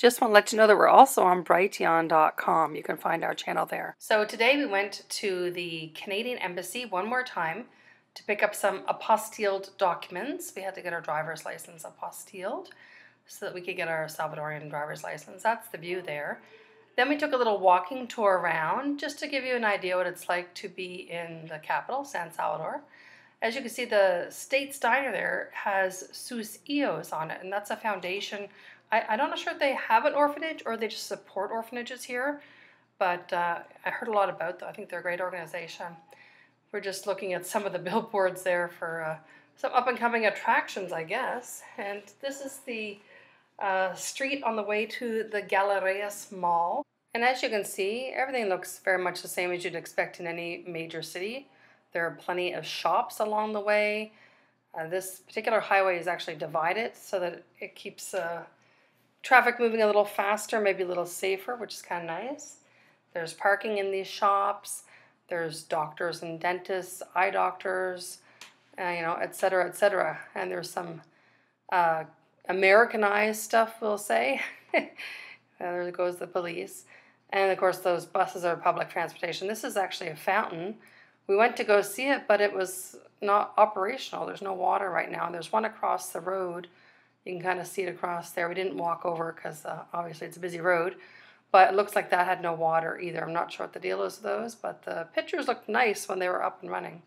Just want to let you know that we're also on brighteon.com. You can find our channel there. So today we went to the Canadian Embassy one more time to pick up some apostilled documents. We had to get our driver's license apostilled so that we could get our Salvadorian driver's license. That's the view there. Then we took a little walking tour around just to give you an idea what it's like to be in the capital, San Salvador. As you can see, the States Diner there has Sus Ios on it, and that's a foundation. I'm not sure if they have an orphanage or they just support orphanages here, but I heard a lot about them. I think they're a great organization. We're just looking at some of the billboards there for some up-and-coming attractions, I guess. And this is the street on the way to the Gallerias Mall. And as you can see, everything looks very much the same as you'd expect in any major city. There are plenty of shops along the way. This particular highway is actually divided so that it keeps traffic moving a little faster, maybe a little safer, which is kind of nice. There's parking in these shops. There's doctors and dentists, eye doctors, et cetera, et cetera. And there's some Americanized stuff, we'll say. There goes the police. And of course, those buses are public transportation. This is actually a fountain. We went to go see it, but it was not operational. There's no water right now. There's one across the road. You can kind of see it across there. We didn't walk over because obviously it's a busy road. But it looks like that had no water either. I'm not sure what the deal is with those, but the pictures looked nice when they were up and running.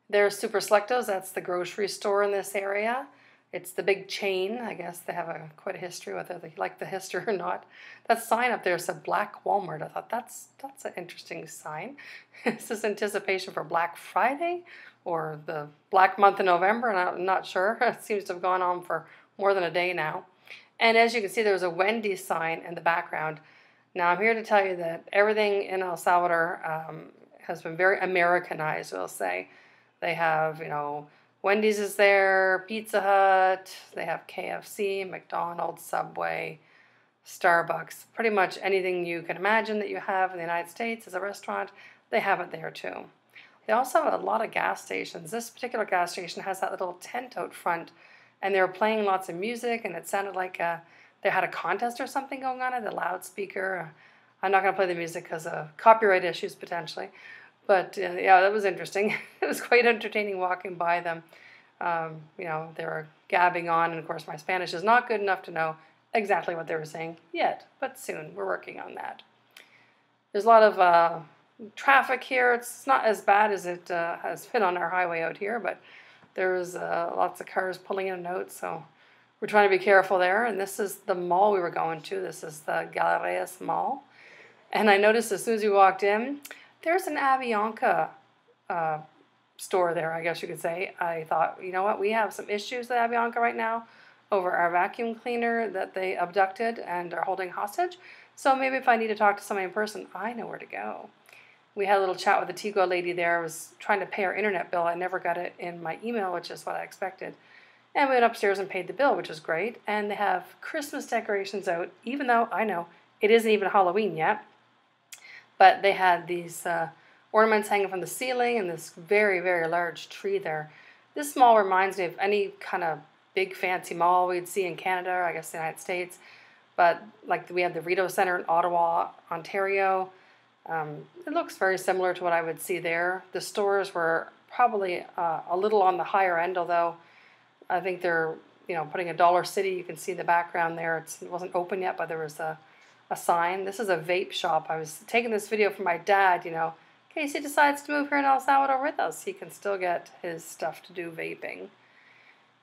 There's Super Selectos. That's the grocery store in this area. It's the big chain. I guess they have quite a history, whether they like the history or not. That sign up there said Black Walmart. I thought that's an interesting sign. Is this anticipation for Black Friday or the Black month in November? And I'm not sure. It seems to have gone on for more than a day now. And as you can see, there's a Wendy's sign in the background. Now, I'm here to tell you that everything in El Salvador has been very Americanized, we'll say. They have, Wendy's is there, Pizza Hut, they have KFC, McDonald's, Subway, Starbucks. Pretty much anything you can imagine that you have in the United States as a restaurant, they have it there too. They also have a lot of gas stations. This particular gas station has that little tent out front, and they were playing lots of music, and it sounded like they had a contest or something going on at the loudspeaker. I'm not going to play the music because of copyright issues potentially. But yeah, that was interesting. It was quite entertaining walking by them. They were gabbing on, and of course my Spanish is not good enough to know exactly what they were saying yet, but soon. We're working on that. There's a lot of traffic here. It's not as bad as it has been on our highway out here, but there's lots of cars pulling in and out, so we're trying to be careful there. And this is the mall we were going to. This is the Gallerias Mall. And I noticed as soon as we walked in, there's an Avianca store there, I guess you could say. I thought, you know what, we have some issues with Avianca right now over our vacuum cleaner that they abducted and are holding hostage. So maybe if I need to talk to somebody in person, I know where to go. We had a little chat with the Tigo lady there. I was trying to pay our internet bill. I never got it in my email, which is what I expected. And we went upstairs and paid the bill, which was great. And they have Christmas decorations out, even though I know it isn't even Halloween yet. But they had these ornaments hanging from the ceiling and this very, very large tree there. This mall reminds me of any kind of big fancy mall we'd see in Canada, or I guess the United States. But like we have the Rideau Center in Ottawa, Ontario. It looks very similar to what I would see there. The stores were probably a little on the higher end, although I think they're putting a Dollar City. You can see the background there. It wasn't open yet, but there was a sign. This is a vape shop. I was taking this video for my dad, in case he decides to move here in El Salvador with us. He can still get his stuff to do vaping.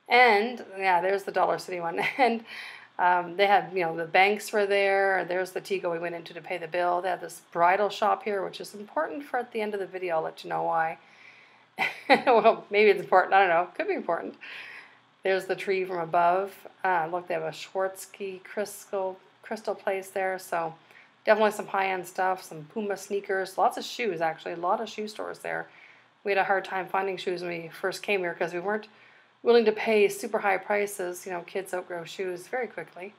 And yeah, there's the Dollar City one. And they had, the banks were there. There's the Tigo we went into to pay the bill. They had this bridal shop here, which is important for at the end of the video. I'll let you know why. Well, maybe it's important. I don't know. Could be important. There's the tree from above. Look, they have a Schwarzkopf crystal place there. So definitely some high-end stuff, some Puma sneakers, lots of shoes actually, a lot of shoe stores there. We had a hard time finding shoes when we first came here because we weren't willing to pay super high prices. Kids outgrow shoes very quickly.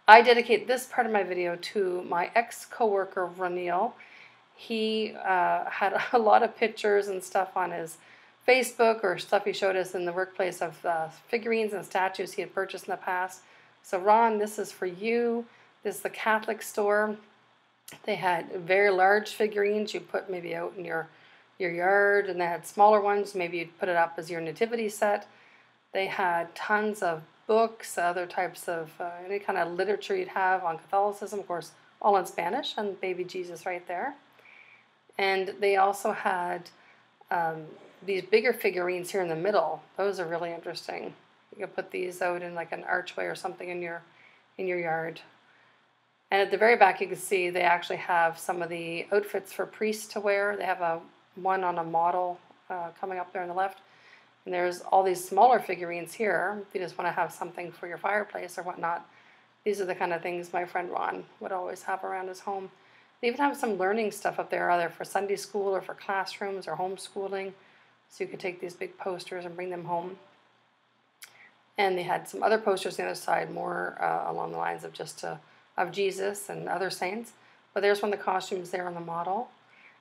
I dedicate this part of my video to my ex-coworker, Ranil. He had a lot of pictures and stuff on his Facebook or stuff he showed us in the workplace of figurines and statues he had purchased in the past. So Ron, this is for you. This is the Catholic store. They had very large figurines you put maybe out in your yard, and they had smaller ones. Maybe you'd put it up as your nativity set. They had tons of books, other types of any kind of literature you'd have on Catholicism, of course, all in Spanish, and baby Jesus right there. And they also had these bigger figurines here in the middle. Those are really interesting. You can put these out in like an archway or something in your yard. And at the very back, you can see they actually have some of the outfits for priests to wear. They have one on a model coming up there on the left. And there's all these smaller figurines here. If you just want to have something for your fireplace or whatnot, these are the kind of things my friend Ron would always have around his home. They even have some learning stuff up there, either for Sunday school or for classrooms or homeschooling. So you could take these big posters and bring them home. And they had some other posters on the other side, more along the lines of just of Jesus and other saints. But there's one of the costumes there on the model.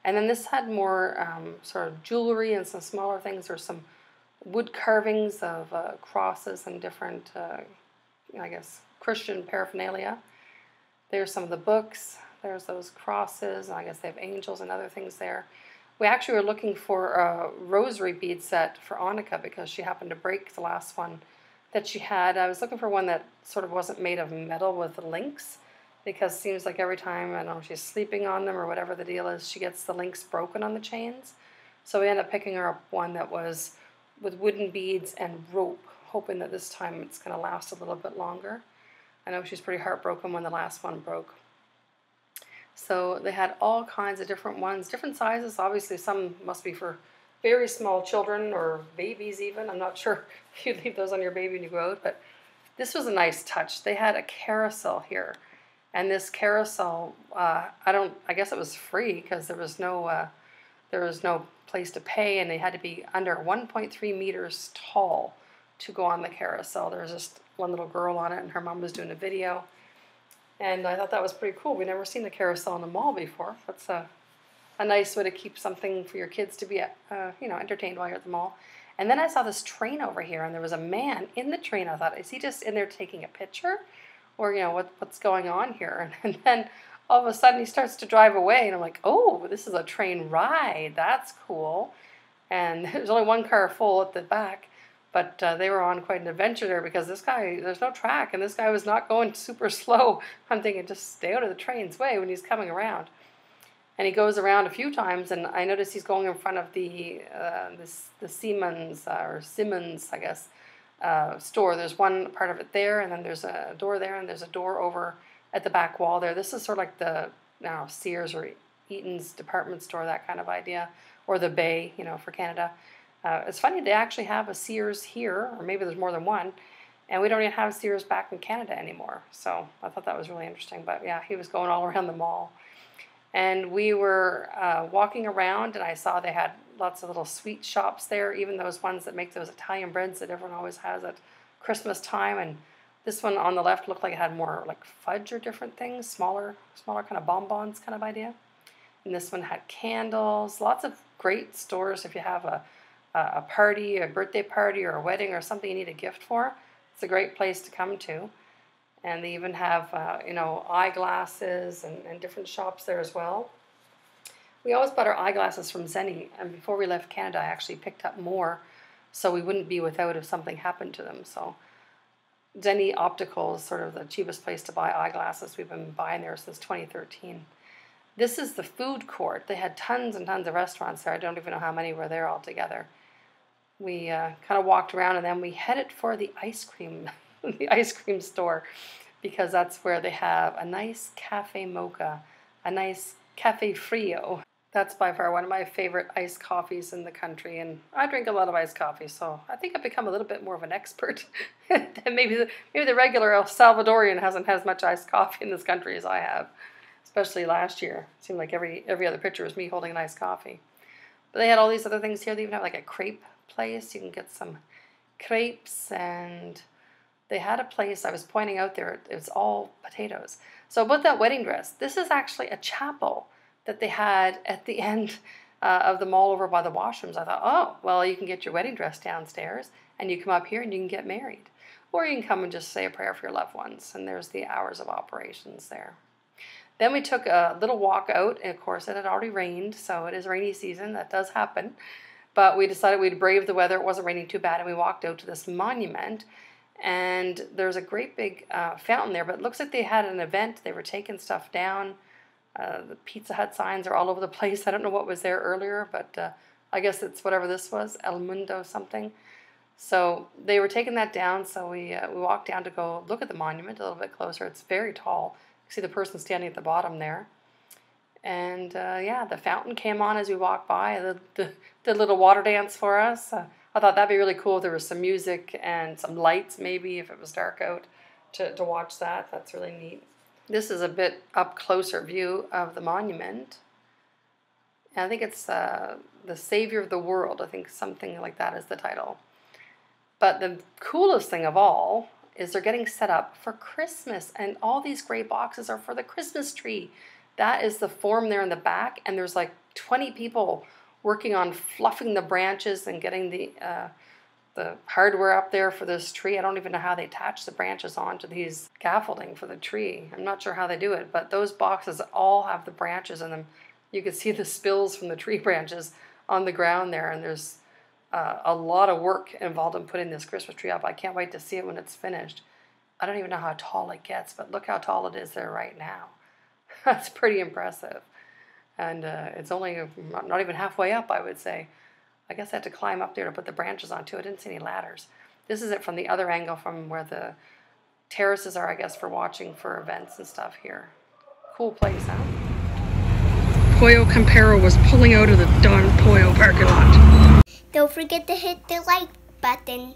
And then this had more sort of jewelry and some smaller things. There's some wood carvings of crosses and different, I guess, Christian paraphernalia. There's some of the books. There's those crosses, and I guess they have angels and other things there. We actually were looking for a rosary bead set for Annika because she happened to break the last one that she had. I was looking for one that sort of wasn't made of metal with links, because it seems like every time, I don't know, she's sleeping on them or whatever the deal is, she gets the links broken on the chains. So we ended up picking her up one that was with wooden beads and rope, hoping that this time it's going to last a little bit longer. I know she's pretty heartbroken when the last one broke. So they had all kinds of different ones, different sizes. Obviously some must be for very small children or babies even. I'm not sure if you leave those on your baby when you go out, but this was a nice touch. They had a carousel here. And this carousel, I guess it was free because there was no place to pay, and they had to be under 1.3 meters tall to go on the carousel. There was just one little girl on it, and her mom was doing a video. And I thought that was pretty cool. We'd never seen the carousel in the mall before. That's a nice way to keep something for your kids to be, entertained while you're at the mall. And then I saw this train over here, and there was a man in the train. I thought, is he just in there taking a picture? Or, what's going on here? And then all of a sudden he starts to drive away, and I'm like, oh, this is a train ride. That's cool. And there's only one car full at the back, but they were on quite an adventure there because this guy, there's no track, and this guy was not going super slow. I'm thinking, just stay out of the train's way when he's coming around. And he goes around a few times, and I notice he's going in front of the Siemens, or Simmons, I guess, store. There's one part of it there, and then there's a door there, and there's a door over at the back wall there. This is sort of like the Sears or Eaton's department store, that kind of idea, or the Bay, for Canada. It's funny, they actually have a Sears here, or maybe there's more than one, and we don't even have Sears back in Canada anymore. So I thought that was really interesting. But yeah, he was going all around the mall. And we were walking around, and I saw they had lots of little sweet shops there, even those ones that make those Italian breads that everyone always has at Christmas time. And this one on the left looked like it had more like fudge or different things, smaller kind of bonbons kind of idea. And this one had candles, lots of great stores if you have a party, a birthday party or a wedding or something you need a gift for. It's a great place to come to. And they even have, eyeglasses and different shops there as well. We always bought our eyeglasses from Zenny, and before we left Canada, I actually picked up more so we wouldn't be without if something happened to them. So Zenny Optical is sort of the cheapest place to buy eyeglasses. We've been buying there since 2013. This is the food court. They had tons and tons of restaurants there. I don't even know how many were there altogether. We kind of walked around, and then we headed for the ice cream the ice cream store, because that's where they have a nice cafe mocha, a nice cafe frio. That's by far one of my favorite iced coffees in the country, and I drink a lot of iced coffee, so I think I've become a little bit more of an expert than maybe the regular El Salvadorian hasn't had as much iced coffee in this country as I have, especially last year. It seemed like every other picture was me holding an iced coffee. But they had all these other things here. They even have like a crepe place. You can get some crepes, and they had a place I was pointing out there. It was all potatoes. So about that wedding dress, this is actually a chapel that they had at the end of the mall over by the washrooms. I thought, oh, well, you can get your wedding dress downstairs, and you come up here and you can get married. or you can come and just say a prayer for your loved ones. And there's the hours of operations there. Then we took a little walk out, and of course it had already rained, so it is rainy season, that does happen. But we decided we'd brave the weather, it wasn't raining too bad, and we walked out to this monument. And there's a great big fountain there, but it looks like they had an event, they were taking stuff down. The Pizza Hut signs are all over the place. I don't know what was there earlier, but I guess it's whatever this was, El Mundo something. So they were taking that down, so we walked down to go look at the monument a little bit closer. It's very tall. You see the person standing at the bottom there. And yeah, the fountain came on as we walked by. The little water dance for us. I thought that'd be really cool if there was some music and some lights maybe if it was dark out to watch that. That's really neat. This is a bit up closer view of the monument. And I think it's the Savior of the World. I think something like that is the title. But the coolest thing of all is they're getting set up for Christmas. And all these gray boxes are for the Christmas tree. That is the form there in the back. And there's like 20 people working on fluffing the branches and getting the hardware up there for this tree. I don't even know how they attach the branches onto these scaffolding for the tree. I'm not sure how they do it, but those boxes all have the branches in them. You can see the spills from the tree branches on the ground there, and there's a lot of work involved in putting this Christmas tree up. I can't wait to see it when it's finished. I don't even know how tall it gets, but look how tall it is there right now. That's pretty impressive. And it's only not even halfway up, I would say. I guess I had to climb up there to put the branches onto it. I didn't see any ladders. This is it from the other angle, from where the terraces are, I guess, for watching for events and stuff here. Cool place, huh? Pollo Campero was pulling out of the Don Pollo parking lot. Don't forget to hit the like button.